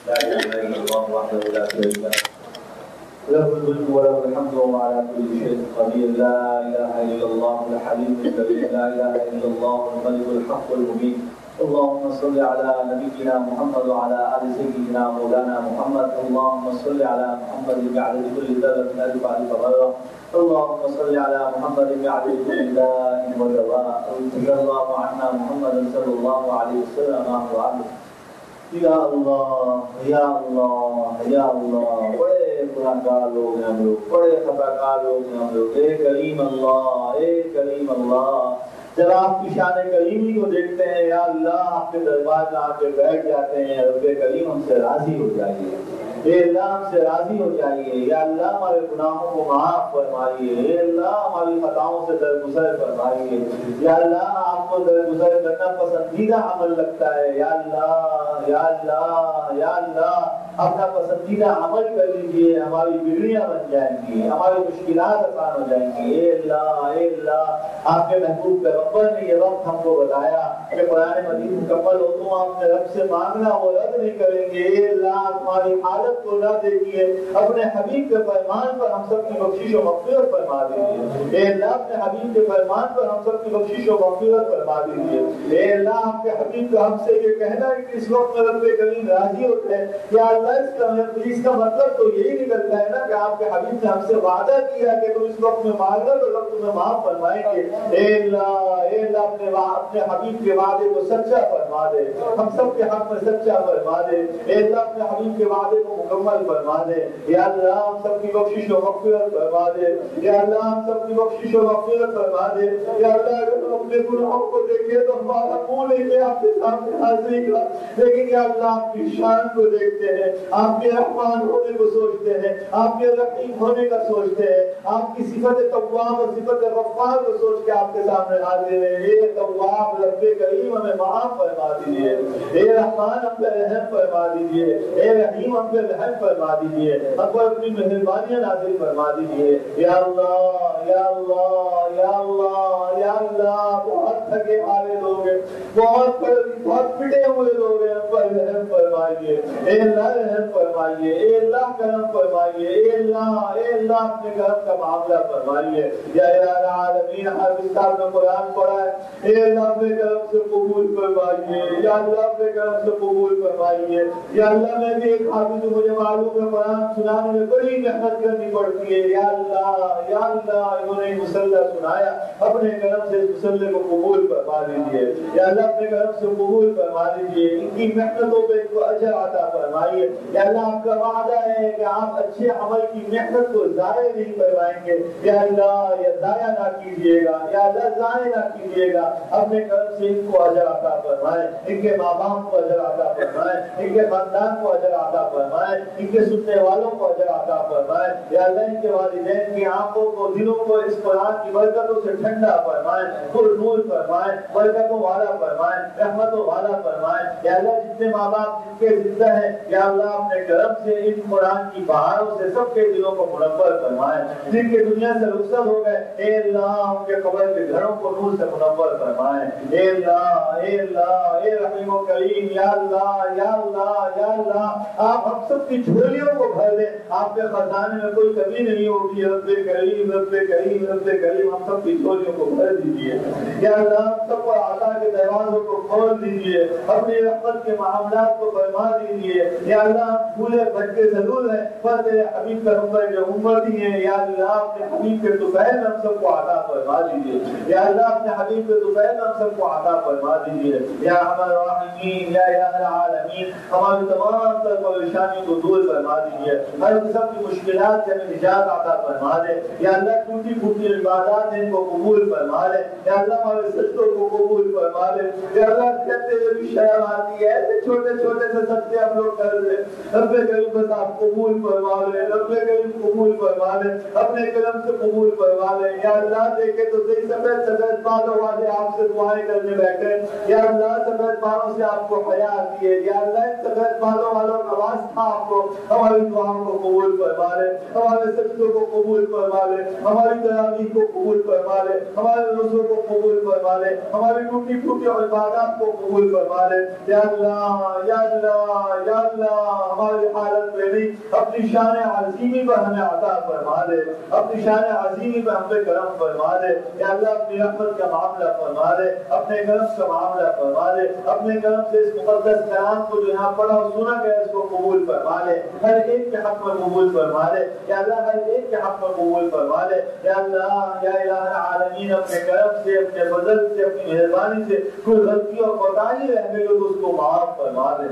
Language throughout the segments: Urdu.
لا اله الا الله وحده لا شريك له له الملك وله الحمد وهو على كل شيء قدير. لا اله الا الله الحليم الكريم. لا اله الا الله الملك الحق المبين. اللهم صل على نبينا محمد وعلى ال سيدنا مولانا محمد. اللهم صل على محمد بعدد كل ذره الف الف غيره. اللهم صل على محمد بعدد كل داء ودواء. رضي الله عنا محمد صلى الله عليه وسلم وعلى یا اللہ یا اللہ یا اللہ. بڑے گناہ گار لوگ ہیں ہم لوگ، بڑے خطا کار لوگ ہیں ہم لوگ. اے کریم اللہ، اے کریم اللہ، جب آپ کی شان کریمی کو دیکھتے ہیں یا اللہ آپ کے دربار میں آ کے بیٹھ جاتے ہیں. رب کریم ہم سے راضی ہو جائیے، اے اللہ ہم سے راضی ہو جائیے. یا اللہ ہمارے گناہوں کو معاف فرمائیے. اے اللہ ہماری خطاؤں سے درگزر فرمائیے. یا اللہ آپ کو درگزر کرنا پسندیدہ عمل لگتا ہے. یا اللہ یا اللہ یا اللہ اپنا پسندیدہ عمل کر لیجیے. ہماری بگڑیاں بن جائیں گی، ہماری مشکلات آسان ہو جائیں گی. اے اللہ آپ کے محبوب پیغمبر نے یہ وقت ہم کو بتایا کہ قرآن مجید مکمل ہو تو آپ نے رب سے مانگنا وہ رد نہیں کریں گے. اے اللہ ہماری حالت کو نہ دیکھیے، اپنے حبیب کے فرمان پر ہم سب کی بخشش و مغفرت فرما دیجیے. اے اللہ اپنے حبیب کے فرمان پر ہم سب کی بخشش و مغفرت فرما دیجیے. اے اللہ آپ کے حبیب کا ہم سے یہ کہنا ہے کہ اس وقت میں رب کریم راضی ہوتے ہیں. یا اللہ اس کا مطلب تو یہی نکلتا ہے نا کہ آپ کے حبیب نے ہم سے وعدہ کیا کہ تم اس وقت میں مانگنا تو رب تمہیں معاف فرمائیں گے. اے اللہ اپنے حبیب کے وعدے کو سچا فرما دے، ہم سب کے حق میں سچا فرما دے. اے اللہ اپنے حبیب کے وعدے کو مکمل فرما دے. یا اللہ ہم سب کی بخشش و مغفرت فرما دے. یا اللہ ہم سب کی بخشش و مغفرت فرما دے. یا اللہ اگر ہم اپنے گناہوں کو دیکھیں تو ہمارا منہ لے کے آپ کے سامنے حاضری کا، لیکن یا اللہ آپ کی شان کو دیکھتے ہیں، آپ کے رحمان ہونے کو سوچتے ہیں، آپ کے رحیم ہونے کا سوچتے ہیں، آپ کی صفت تواب اور صفت غفار کو سوچ کے آپ کے سامنے حاضر ہیں. اے تواب رب کریم ہمیں معاف فرما دیجیے. اے رحمان ہم پہ رحم فرما دیجیے. اے رحیم ہم پہ رحم فرما دیجیے. ہم پر اپنی مہربانیاں نازل فرما دیجیے. یا اللہ یا اللہ یا اللہ یا اللہ بہت تھکے ہارے لوگ ہیں، بہت پٹے ہوئے لوگ ہیں، ہم پر رحم فرمائیے. اے اللہ رحم فرمائیے. اے اللہ کرم فرمائیے. اے اللہ اپنے کرم کا معاملہ فرمائیے. یا العالمین حافظ صاحب نے قرآن پڑھا ہے. اے اللہ اپنے کرم سے قبول فرمائیے. یا اللہ اپنے کرم سے قبول فرمائیے. یا اللہ میں بھی ایک حافظ ہوں، مجھے معلوم ہے قرآن سنانے میں بڑی محنت کرنی پڑتی ہے. یا اللہ انہوں نے مسلح سنایا، اپنے کرم سے اس مسلح کو قبول فرما دیجیے. یا اللہ اپنے کرم سے قبول فرما دیجیے. ان کی محنتوں پہ ان کو اجر عطا فرمائیے. یا اللہ آپ کا وعدہ ہے کہ آپ اچھے عمل کی محنت کو ضائع نہیں کروائیں گے. یا اللہ یہ ضائع نہ کیجیے گا. یا اللہ ضائع نہ کیجیے گا. اپنے کرم سے ان کو اجر عطا فرمائیں، ان کے ماں باپ کو اجر عطا فرمائیں، ان کے خاندان کو اجر عطا فرمائیں، ان کے سننے والوں کو اجر عطا فرمائیں. یا اللہ ان کے والدین کی آنکھوں کو دلوں کو اس قرآن کی برکتوں سے ٹھنڈا فرمائیں، پر نور فرمائیں، برکتوں والا فرمائیں، رحمتوں والا فرمائیں. یا اللہ جتنے ماں باپ جن کے زندہ ہیں یا اللہ اپنے کرم سے ان قرآن کی بہاروں سے سب کے دلوں کو منور فرمائیں. جن کے دنیا سے رخصت ہو گئے اے اللہ ان کے قبر کے گھروں کو نور سے منور فرمائیں. اے اللہ اے رحیم و کریم. یا اللہ آپ ہم سب کی جھولیوں کو بھر دیں. آپ کے خزانے میں کوئی کمی نہیں ہوگی. رب کریم ہم سب کی جھولیوں کو بھر دیجیے. یا اللہ ہم سب کو عطا کے دروازوں کو کھول دیجیے، اپنی رحمت کے معاملات کو فرما دیجیے. یا اللہ ہم بھولے بھٹکے ضرور ہیں پر تیرے حبیب کا نمبر جو امتی ہیں یا اللہ اپنے حبیب کے طفیل ہم سب کو عطا فرما دیجیے. یا اللہ اپنے حبیب کے طفیل ہم سب کو عطا فرما دیجیے. یا ارحم الراحمین یا الہ العالمین ہماری تمام تر پریشانیوں کو دور فرما دیجیے. ہر قسم کی مشکلات سے ہمیں نجات عطا فرما دے. یا اللہ ٹوٹی پھوٹی عبادات ہیں ان کو قبول فرما لے. یا اللہ ہمارے سجدوں کو قبول فرما لے. یا اللہ کہتے ہوئے بھی شرم آتی ہے ایسے چھوٹے چھوٹے سے سجدے ہم لوگ کر لیں. رب کریم بس آپ قبول فرما لے. رب کریم قبول فرما لے، اپنے کرم سے قبول فرما لے. یا اللہ دیکھے تو صحیح سفید بالوں والے آپ سے دعائیں کرنے بیٹھے. یا اللہ سفید بالوں سے آپ کو حیا آتی ہے. یا اللہ ان سفید بالوں والوں کا واسطہ آپ کو ہماری دعاؤں کو قبول فرما لے، ہمارے سجدوں کو قبول فرما لے، ہماری تراویح کو قبول فرما لے، ہمارے روزوں کو قبول فرما لے، ہماری ٹوٹی پھوٹی عبادات کو قبول فرما لے. یا اللہ ہماری حالت میں نہیں، اپنی شان عظیمی پر ہمیں عطا فرما دے، اپنی شان عظیمی پر ہم پہ کرم فرما دے یا اللہ، اپنی رحمت کا معاملہ فرما دے، اپنے کرم کا معاملہ فرما دے، اپنے کرم سے اس مقدس کلام کو جو یہاں پڑھا اور سنا گیا اس کو قبول فرما لے، ہر ایک کے حق میں قبول فرما لے یا اللہ، ہر ایک کے حق میں قبول فرما لے یا اللہ، یا الہ العالمین، اپنے کرم سے، اپنے فضل سے، اپنی مہربانی سے کوئی غلطی اور کوتاہی رہ گئی تو اس کو معاف فرما دے،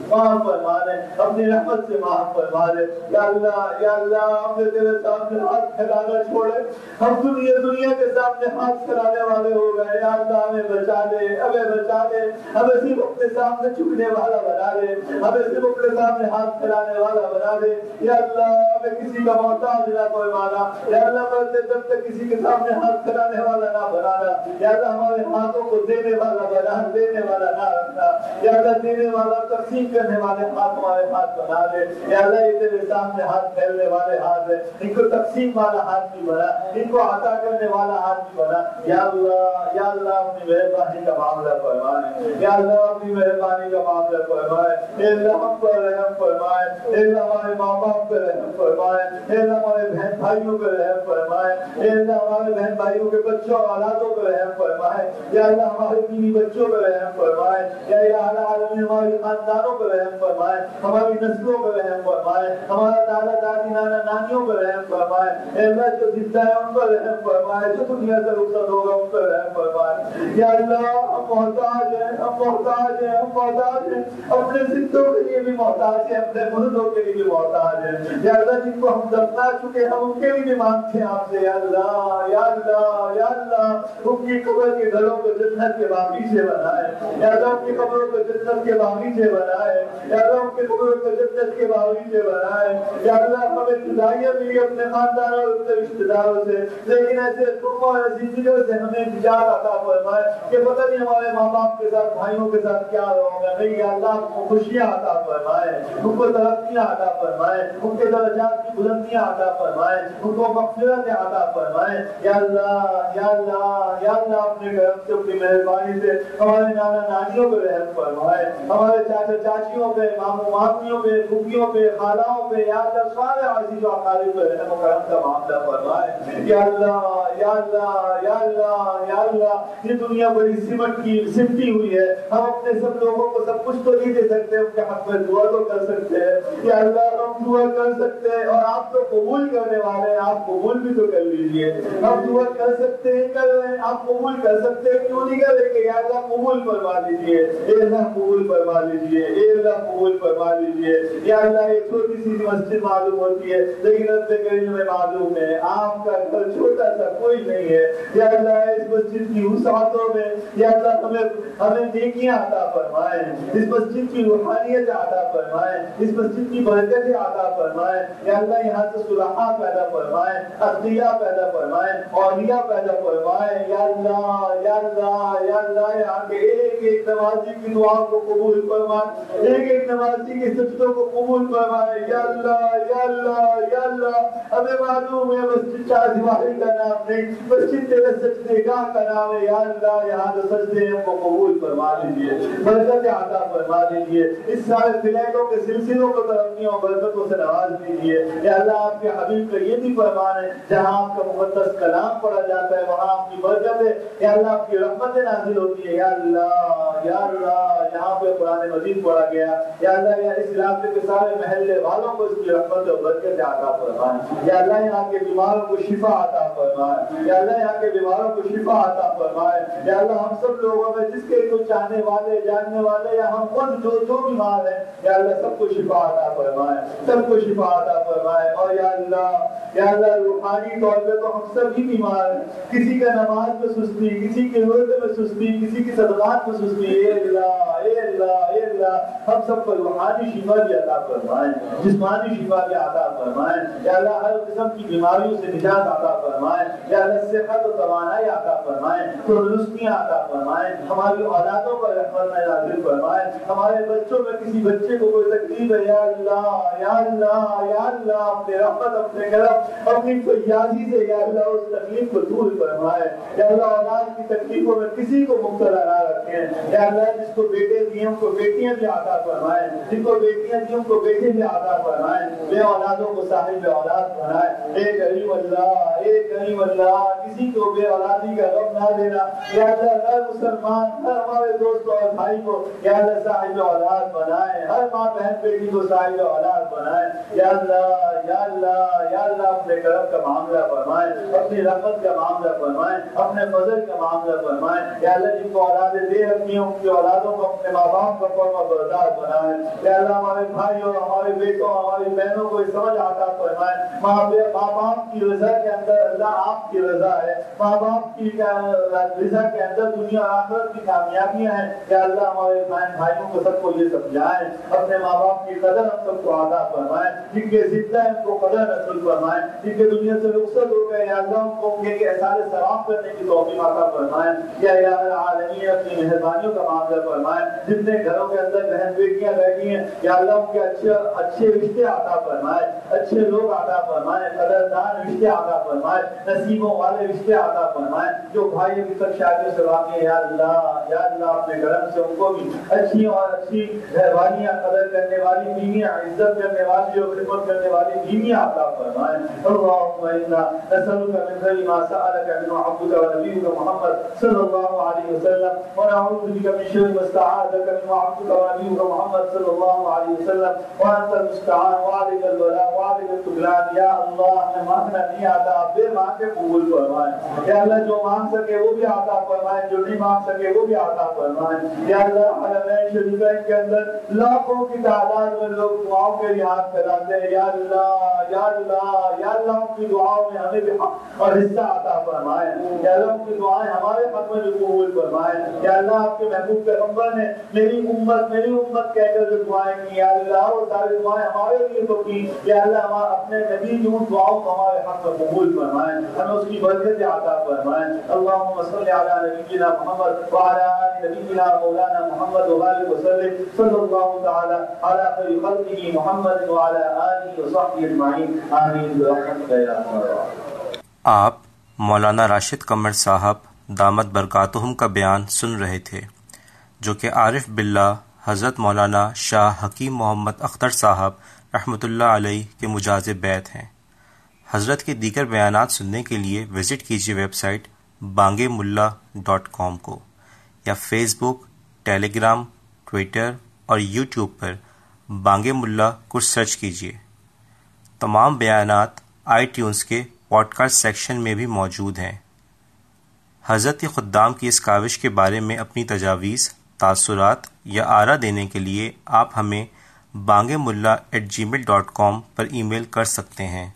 معاف فرما دے، اپنی رحمت سے معاف فرما دے یا اللہ، یا اللہ، ہم نے تیرے سامنے ہاتھ پھیلانا چھوڑے، ہم دنیا کے سامنے ہاتھ پھیلانے والے ہو گئے یا اللہ، ہمیں بچا دے، ہمیں بچا دے، ہمیں صرف اپنے سامنے جھکنے والا بنا دے، ہمیں صرف اپنے سامنے ہاتھ پھیلانے والا بنا دے یا اللہ، ہمیں کسی کا محتاج نہ کوئی مانا یا اللہ، مرتے دم تک کسی کے سامنے ہاتھ پھیلانے والا نہ بنانا یا اللہ، ہمارے ہاتھوں کو دینے والا بنا، دینے والا نہ رکھنا یا اللہ، دینے والا تقسیم کرنے والے ہاتھ ہمارے ہاتھ بنا دے یا اللہ، یہ تیرے سامنے ہاتھ پھیلنے والے ہاتھ ہیں، ان کو تقسیم والا ہاتھ بھی بنا، ان کو عطا کرنے والا ہاتھ بھی بنا یا اللہ، یا اللہ، اپنی مہربانی کا معاملہ فرمائے یا اللہ، اپنی مہربانی کا معاملہ فرمائے اے اللہ، ہم پر رحم فرمائے اے اللہ، ہمارے ماں باپ پر رحم فرمائے اے اللہ، ہمارے بہن بھائیوں پر رحم فرمائے اے اللہ، ہمارے بہن بھائیوں کے بچوں اور اولادوں پر رحم فرمائے یا اللہ، ہمارے بیوی بچوں پر رحم فرمائے یا الہ العالمین، ہمارے خاندانوں پر رحم فرمائے، ہماری نسلوں پر رحم فرمائے، ہمارا دادا دادی نانا نانیوں پر رحم فرمائے اے اللہ، جو زندہ ہے ان پر رحم فرمائے، جو دنیا سے رخصت ہوگا ان پر رحم فرمائے یا اللہ، ہم محتاج ہیں، ہم محتاج ہیں، ہم محتاج ہیں، اپنے زندوں کے لیے بھی محتاج ہیں، اپنے مردوں کے لیے بھی محتاج ہیں یا اللہ، جن کو ہم دفنا چکے ہم ان کے لیے بھی مانگتے ہیں آپ سے یا اللہ، یا اللہ، یا اللہ، ان کی قبر کے گھروں کو جنت کے باغیچے بنائے یا اللہ، ان کی قبروں کو جنت کے باغیچے بنائے یا اللہ، ان کی قبروں کو جنت کے باغیچے بنائے یا اللہ، ہمیں جدائیاں ملی اپنے خاندان اور اپنے رشتہ داروں سے، لیکن ایسے قوم اور زندگیوں سے ہمیں نجات عطا فرمائے کہ پتہ نہیں ہمارے ماں باپ کے ساتھ، بھائیوں کے ساتھ کیا ہوگا، نہیں یا اللہ، ان کو خوشیاں عطا فرمائے، ان کو ترقیاں عطا فرمائے، ان کے درجات کی بلندیاں عطا فرمائے، ان کو مغفرتیں عطا فرمائے یا اللہ، یا اللہ، یا اللہ، اپنے کرم سے، اپنی مہربانی سے ہمارے نانا نانیوں پہ رحم فرمائے، ہمارے چاچا چاچیوں پہ، ماموں مامیوں پہ، پھوپھیوں پہ، خالاؤں پہ یا اللہ، سارے عزیز و اقارب پہ رحم و کرم کا معاملہ فرمائے یا اللہ، یا اللہ، یا اللہ، یا اللہ، یہ دنیا بڑی سمٹی ہوئی ہے، ہم اپنے سب لوگوں کو سب کچھ تو نہیں دے سکتے، ان کے حق میں دعا تو کر سکتے ہیں یا اللہ، ہم دعا کر سکتے ہیں اور آپ تو قبول کرنے والے ہیں، آپ قبول بھی تو کر لیجئے، ہم دعا کر سکتے ہیں، کر رہے ہیں، آپ قبول کر سکتے ہیں، کیوں نہیں کریں گے یا اللہ، قبول فرما لیجئے اے اللہ، قبول فرما لیجئے اے اللہ، قبول فرما لیجئے یا اللہ، ایک چھوٹی سی مسجد معلوم ہوتی ہے لیکن رب کریم میں معلوم ہے آپ کا گھر چھوٹا سا کوئی نہیں ہے یا اللہ، اس مسجد کی وسعتوں میں یا اللہ، ہمیں نیکیاں عطا فرمائے، اس مسجد کی روحانیت عطا فرمائے، اس مسجد کی برکتیں عطا فرمائے یا اللہ، یہاں سے صلحاء پیدا فرمائے، اتقیاء پیدا فرمائے، اولیاء پیدا فرمائے یا اللہ، یا اللہ، یا اللہ، یہاں کے ایک ایک نمازی کی دعا کو قبول فرمائے، ایک ایک نمازی کے سجدوں کو قبول فرمائے یا اللہ، یا اللہ، یا اللہ، ہمیں معلوم ہے مسجد شاہ زواہری کا نام نہیں، مسجد تیرے سجدے گاہ کا نام ہے یا اللہ، یہاں جو سجدے ہیں کو قبول فرما لیجیے، برکت عطا فرما لیجیے، اس سارے فلیٹوں کے سلسلوں کو ترقیوں برکتوں سے نواز دیجیے یا اللہ، آپ کے حبیب کا یہ بھی فرمان ہے جہاں آپ کا مقدس کلام پڑھا جاتا ہے وہاں آپ کی برکت ہے یا اللہ، آپ کی رحمتیں نازل ہوتی ہے یا اللہ، یا اللہ، یہاں پہ قرآن مجید پڑھا گیا یا اللہ، یا اس علاقے کے سارے محلے والوں کو اس کی رحمت اور برکت عطا فرمائے یا اللہ، یہاں کے بیماروں کو شفا عطا فرمائے یا اللہ، یہاں کے بیماروں کو شفا عطا فرمائے یا اللہ، ہم سب لوگوں میں جس کے کچھ چاہنے والے، جاننے والے یا ہم خود جو بیمار ہیں یا اللہ، سب کو شفا عطا فرمائے، سب کو شفا عطا فرمائے اور یا اللہ، یا اللہ، روحانی طور پہ تو ہم سب ہی بیمار ہیں، کسی کا نماز میں سستی، کسی کے روزے میں سستی، کسی کی صدقات میں سستی، اے اللہ، اے اللہ، اے اللہ، ہم سب کو روحانی شفا بھی عطا فرمائے، جسمانی شفا بھی عطا فرمائے یا اللہ، ہر قسم کی بیماریوں سے نجات عطا فرمائے یا اللہ، صحت و توانائی عطا فرمائے، تندرستیاں عطا فرمائے، ہماری اولادوں پر رحمت نازل فرمائے، ہمارے بچوں میں کسی بچے کو کوئی تکلیف ہے یا اللہ، یا اللہ، یا اللہ، اپنے رحمت، اپنے کرم، اپنی فیاضی سے یا اللہ، اس تکلیف کو دور فرمائے یا اللہ، اولاد کی تکلیفوں میں کسی کو مبتلا نہ رکھیں یا اللہ، جس کو بیٹے دیے ان کو بیٹیاں بیٹیاں بھی عطا فرمائے، جن کو بیٹیاں تھیں ان کو بیٹے بھی عطا فرمائے، بے اولادوں کو صاحب اولاد بنائے۔ اے کریم اللہ، اے کریم اللہ، کسی کو بے اولادی کا غم نہ دینا یا اللہ، ہر مسلمان، ہر ہمارے دوست اور بھائی کو یا اللہ صاحب اولاد بنائے، ہر ماں بہن بیٹی کو صاحب اولاد بنائے یا اللہ، یا اللہ، یا اللہ، اپنے کرم کا معاملہ فرمائے، اپنی رحمت کا معاملہ فرمائے، اپنے فضل کا معاملہ فرمائے یا اللہ، جن کو اولادیں دے رکھی ہیں ان کی اولادوں کو اپنے ماں باپ کا فرما بردار بنائے یا اللہ، ہمارے بھائیوں، ہمارے بیٹوں، ہماری بہنوں کو سمجھ عطا فرمائے۔ ماں باپ کی رضا کے اندر اللہ آپ کی رضا ہے، ماں باپ کی رضا کے اندر دنیا اور آخرت کی کامیابیاں ہیں یا اللہ، ہمارے بہن بھائیوں کو سب کو یہ سمجھائیں، اپنے ماں باپ کی قدر ہم سب کو عطا فرمائیں، جن کے زندہ ان کو قدر نصیب فرمائیں، جن کے دنیا سے رخصت ہو گئے یا اللہ ان کو ان کے احسان ثواب کرنے کی توفیق عطا فرمائیں یا الہ العالمین، اپنی مہربانیوں کا معاملہ فرمائیں۔ جتنے گھروں کے اندر بہن بیٹیاں بیٹھی ہیں یا اللہ ان کے اچھے رشتے عطا فرمائے، اچھے لوگ عطا فرمائے، قدردان رشتے عطا فرمائے، نصیبوں والے رشتے عطا فرمائے۔ جو بھائی ابھی تک شادیوں سے واقع ہیں یا اللہ، یا اللہ اپنے کرم سے ان کو بھی اچھی اور اچھی مہربانیاں، قدر کرنے والی بیویاں، عزت کرنے والی اور خدمت کرنے والی بیویاں عطا فرمائے۔ اللهم انا نسألك من خير ما سألك منه عبدك ونبيك محمد صلى الله عليه وسلم، ونعوذ بك من شر ما استعاذك منه عبدك ونبيك محمد صلى الله عليه وسلم، وانت المستعان وعليك البلاء وعليك التكلان۔ یا اللہ، ہمیں مانگنا نہیں آتا، بے مانگ کے قبول فرمائے یا اللہ، جو مانگ سکے وہ بھی عطا فرمائے، جو نہیں مانگ سکے وہ بھی عطا فرمائے یا اللہ۔ حرمین شریفین کے اندر لاکھوں کی تعداد میں لوگ دعاؤں کے لیے ہاتھ پھیلاتے ہیں یا اللہ، یا اللہ، یا اللہ، ان کی دعاؤں میں ہمیں بھی حق اور حصہ عطا فرمائے یا اللہ، ان کی دعائیں ہمارے حق میں بھی قبول فرمائے یا اللہ۔ آپ کے محبوب پیغمبر نے میری امت کہہ کر جو دعائیں کی یا اللہ، وہ ساری دعائیں ہمارے لیے تو کی یا اللہ، ہم اپنے نبی کی ان دعاؤں کو ہمارے حق میں قبول فرمائے، ہمیں اس کی برکت عطا فرمائے۔ اللهم صل على نبينا محمد وعلى آل نبينا مولانا محمد وبارك وسلم، صلى الله تعالى على خير خلقه محمد وعلى آله وصحبه اجمعين، آمين برحمتك يا ارحم الراحمين۔ آپ مولانا راشد قمر صاحب دامت برکاتہم کا بیان سن رہے تھے، جو کہ عارف باللہ حضرت مولانا شاہ حکیم محمد اختر صاحب رحمۃ اللہ علیہ کے مجاز بیعت ہیں۔ حضرت کے دیگر بیانات سننے کے لیے وزٹ کیجیے ویب سائٹ bangemullah.com کو، یا فیس بک، ٹیلی گرام، ٹویٹر اور یوٹیوب پر بانگے ملا کو سرچ کیجیے۔ تمام بیانات iTunes کے پوڈ کاسٹ سیکشن میں بھی موجود ہیں۔ حضرت کے خدام کی اس کاوش کے بارے میں اپنی تجاویز، تاثرات یا آرا دینے کے لیے آپ ہمیں bangemullah@gmail.com پر ای میل کر سکتے ہیں۔